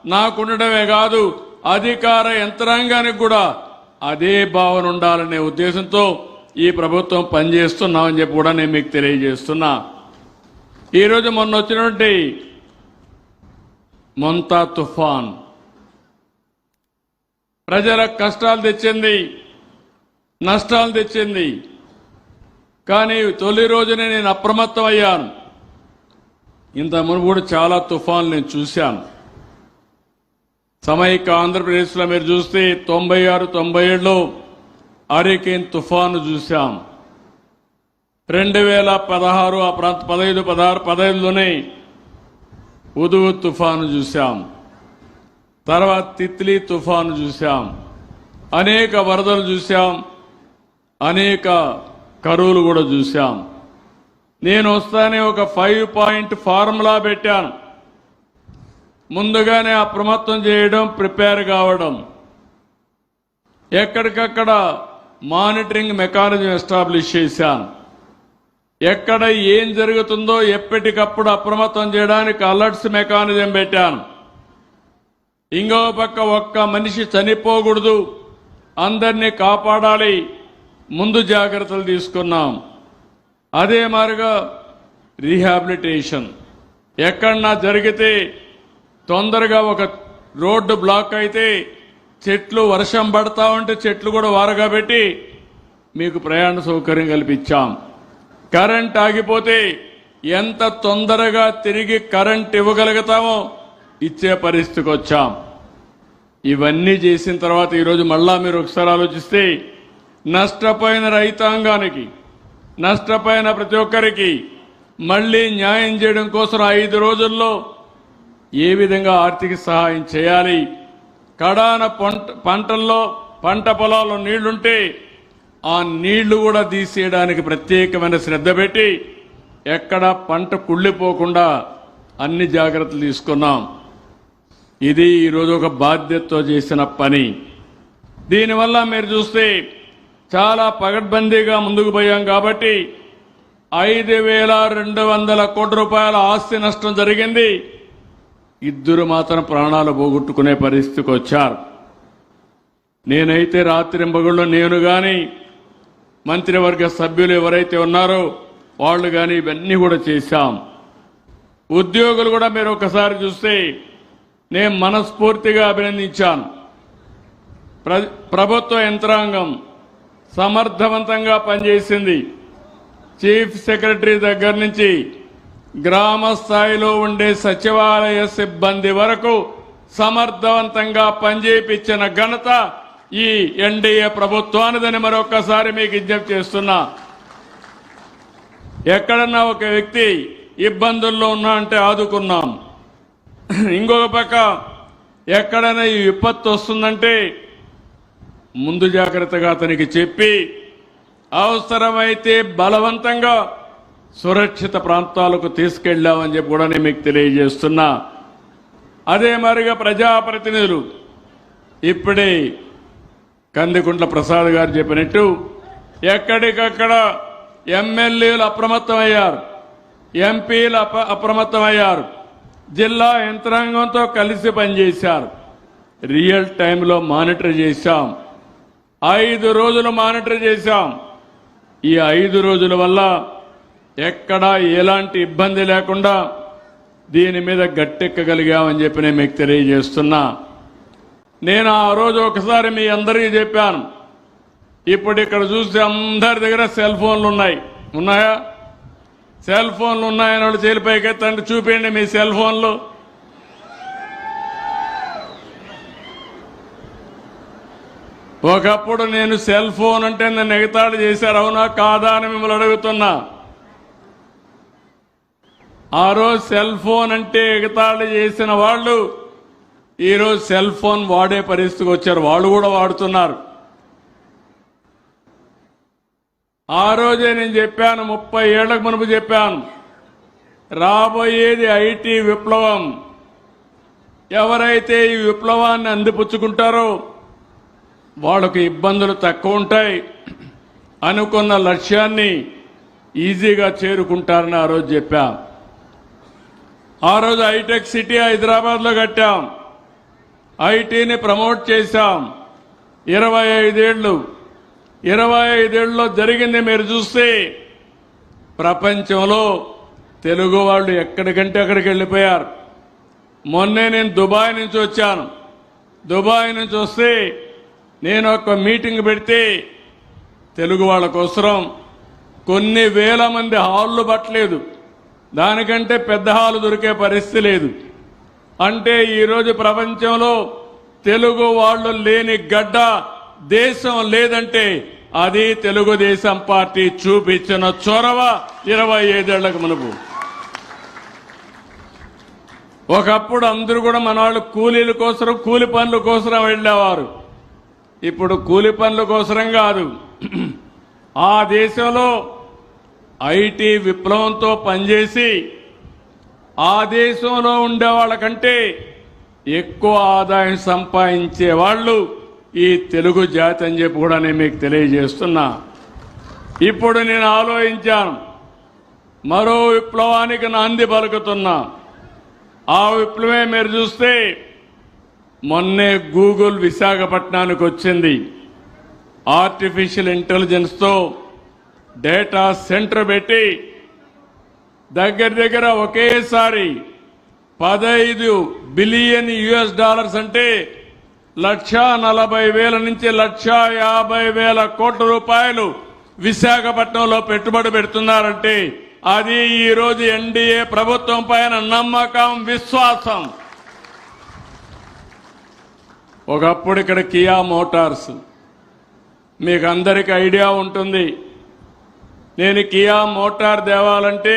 నాకుండడమే కాదు అధికార యంత్రాంగానికి కూడా అదే భావన ఉండాలనే ఉద్దేశంతో ఈ ప్రభుత్వం పనిచేస్తున్నామని చెప్పి కూడా నేను మీకు తెలియజేస్తున్నా. ఈరోజు మొన్న వచ్చినటువంటి మొంతా తుఫాన్ ప్రజలకు కష్టాలు తెచ్చింది, నష్టాలు తెచ్చింది. కానీ తొలి రోజునే నేను అప్రమత్తం అయ్యాను. ఇంత మునుపు కూడా చాలా తుఫాన్లు నేను చూశాను. సమైక్య ఆంధ్రప్రదేశ్లో మీరు చూస్తే 96, 97లో హరికేన్ తుఫాను చూశాం. 2016 ఆ ప్రాంత 15, 16, 15లోనే ఉదుగు తుఫాను చూశాం. తర్వాత తిత్లీ తుఫాను చూశాం. అనేక వరదలు చూశాం, అనేక కరువులు కూడా చూశాం. నేను వస్తానే ఒక 5 పాయింట్ ఫార్ములా పెట్టాను. ముందుగానే అప్రమత్తం చేయడం, ప్రిపేర్ కావడం, ఎక్కడికక్కడ మానిటరింగ్ మెకానిజం ఎస్టాబ్లిష్ చేశాను. ఎక్కడ ఏం జరుగుతుందో ఎప్పటికప్పుడు అప్రమత్తం చేయడానికి అలర్ట్స్ మెకానిజం పెట్టాను. ఇంకో పక్క ఒక్క మనిషి చనిపోకూడదు, అందరినీ కాపాడాలి, ముందు జాగ్రత్తలు తీసుకున్నాం. అదే మాదిరిగా రీహాబిలిటేషన్ ఎక్కడన్నా జరిగితే తొందరగా ఒక రోడ్డు బ్లాక్ అయితే చెట్లు వర్షం పడతా ఉంటే చెట్లు కూడా వారగా పెట్టి మీకు ప్రయాణ సౌకర్యం కల్పించాం. కరెంట్ ఆగిపోతే ఎంత తొందరగా తిరిగి కరెంట్ ఇవ్వగలుగుతామో ఇచ్చే పరిస్థితికి వచ్చాం. ఇవన్నీ చేసిన తర్వాత ఈరోజు మళ్ళా మీరు ఒకసారి ఆలోచిస్తే నష్టపోయిన రైతాంగానికి, నష్టపోయిన ప్రతి ఒక్కరికి మళ్లీ న్యాయం చేయడం కోసం 5 రోజుల్లో ఏ విధంగా ఆర్థిక సహాయం చేయాలి, కడాన పంట పొలాల్లో నీళ్లుంటే ఆ నీళ్లు కూడా తీసేయడానికి ప్రత్యేకమైన శ్రద్ధ పెట్టి ఎక్కడ పంట కుళ్ళిపోకుండా అన్ని జాగ్రత్తలు తీసుకున్నాం. ఇది ఈరోజు ఒక బాధ్యతతో చేసిన పని. దీనివల్ల మీరు చూస్తే చాలా పగడ్బందీగా ముందుకు పోయాం. కాబట్టి 5,200 కోట్ల రూపాయల ఆస్తి నష్టం జరిగింది. 2 మాత్రం ప్రాణాలు పోగొట్టుకునే పరిస్థితికి వచ్చారు. నేనైతే రాత్రింబగళ్ళు నేను కానీ మంత్రివర్గ సభ్యులు ఎవరైతే ఉన్నారో వాళ్ళు కానీ ఇవన్నీ కూడా చేశాం. ఉద్యోగులు కూడా మీరు ఒకసారి చూస్తే నేను మనస్ఫూర్తిగా అభినందించాను. ప్రభుత్వ యంత్రాంగం సమర్థవంతంగా పనిచేసింది. చీఫ్ సెక్రటరీ దగ్గర నుంచి గ్రామ స్థాయిలో ఉండే సచివాలయ సిబ్బంది వరకు సమర్థవంతంగా పనిచేయించిన ఘనత ఈ ఎన్డీఏ ప్రభుత్వానిదని మరొకసారి మీకు విజ్ఞప్తి చేస్తున్నా. ఎక్కడన్నా ఒక వ్యక్తి ఇబ్బందుల్లో ఉన్నా అంటే ఆదుకున్నాం. ఇంకొక పక్క ఎక్కడైనా ఈ విపత్తు వస్తుందంటే ముందు జాగ్రత్తగా అతనికి చెప్పి అవసరమైతే బలవంతంగా సురక్షిత ప్రాంతాలకు తీసుకెళ్లామని చెప్పి కూడా నేను మీకు తెలియజేస్తున్నా. అదే మరిగా ప్రజాప్రతినిధులు ఇప్పుడే కందికుంట్ల ప్రసాద్ గారు చెప్పినట్టు ఎక్కడికక్కడ ఎమ్మెల్యేలు అప్రమత్తమయ్యారు, ఎంపీలు అప్రమత్తమయ్యారు, జిల్లా యంత్రాంగంతో కలిసి పనిచేశారు. రియల్ టైంలో మానిటర్ చేశాం. 5 రోజులు మానిటర్ చేశాం. ఈ 5 రోజుల వల్ల ఎక్కడా ఎలాంటి ఇబ్బంది లేకుండా దీని మీద గట్టెక్కగలిగామని చెప్పి నేను మీకు తెలియజేస్తున్నా. నేను ఆ రోజు ఒకసారి మీ అందరికీ చెప్పాను. ఇప్పుడు ఇక్కడ చూస్తే అందరి దగ్గర సెల్ ఫోన్లు ఉన్నాయా? సెల్ ఫోన్లు ఉన్నాయని వాళ్ళు చేలిపైకి ఎత్తండి, చూపించండి మీ సెల్ ఫోన్లు. ఒకప్పుడు నేను సెల్ ఫోన్ అంటే నన్ను ఎగతాళి చేశారు, అవునా కాదా అని మిమ్మల్ని అడుగుతున్నా. ఆ రోజు సెల్ ఫోన్ అంటే ఎగతాళి చేసిన వాళ్ళు ఈరోజు సెల్ ఫోన్ వాడే పరిస్థితికి వచ్చారు. వాళ్ళు కూడా వాడుతున్నారు. ఆ రోజే నేను చెప్పాను, 30 ఏళ్లకు మునుపు చెప్పాను, రాబోయేది ఐటీ విప్లవం. ఎవరైతే ఈ విప్లవాన్ని అందిపుచ్చుకుంటారో వాళ్ళకు ఇబ్బందులు తక్కువ ఉంటాయి, అనుకున్న లక్ష్యాన్ని ఈజీగా చేరుకుంటారని ఆ రోజు చెప్పాం. ఆ రోజు హైటెక్ సిటీ హైదరాబాద్లో కట్టాం. ఐటీని ప్రమోట్ చేశాం. 25 ఏళ్లలో జరిగింది మీరు చూస్తే ప్రపంచంలో తెలుగు వాళ్ళు ఎక్కడికంటే అక్కడికి వెళ్ళిపోయారు. మొన్నే నేను దుబాయ్ నుంచి వచ్చాను. దుబాయ్ నుంచి వస్తే నేను ఒక మీటింగ్ పెడితే తెలుగు వాళ్ళ కోసం కొన్ని వేల మంది హాళ్ళు పట్టలేదు. దానికంటే పెద్ద హాలు దొరికే పరిస్థితి లేదు. అంటే ఈరోజు ప్రపంచంలో తెలుగు వాళ్ళు లేని గడ్డ దేశం లేదంటే అది తెలుగుదేశం పార్టీ చూపించిన చొరవ. 25 ఏళ్లకు మునుపు ఒకప్పుడు అందరూ కూడా మన వాళ్ళు కూలీల కోసం, కూలి పనుల కోసం వెళ్ళేవారు. ఇప్పుడు కూలి పనుల కోసం కాదు, ఆ దేశంలో ఐటీ విప్లవంతో పనిచేసి ఆ దేశంలో ఉండే వాళ్ళకంటే ఎక్కువ ఆదాయం సంపాదించే వాళ్ళు ఈ తెలుగు జాతి అని చెప్పి కూడా నేను మీకు తెలియజేస్తున్నా. ఇప్పుడు నేను ఆలోచించాను, మరో విప్లవానికి నాంది పలుకుతున్నా. ఆ విప్లవమే మీరు చూస్తే మొన్నే గూగుల్ విశాఖపట్నానికి వచ్చింది. ఆర్టిఫిషియల్ ఇంటెలిజెన్స్తో డేటా సెంటర్ పెట్టి దగ్గర ఒకేసారి $15 బిలియన్ అంటే $1,40,000 నుంచి $1,50,000 కోట్ల విశాఖపట్నంలో పెట్టుబడి పెడుతున్నారంటే అది ఈ రోజు ఎన్డీఏ ప్రభుత్వం పైన నమ్మకం, విశ్వాసం. ఒకప్పుడు ఇక్కడ కియా మోటార్స్, మీకు అందరికి ఐడియా ఉంటుంది. నేను కియా మోటార్ తేవాలంటే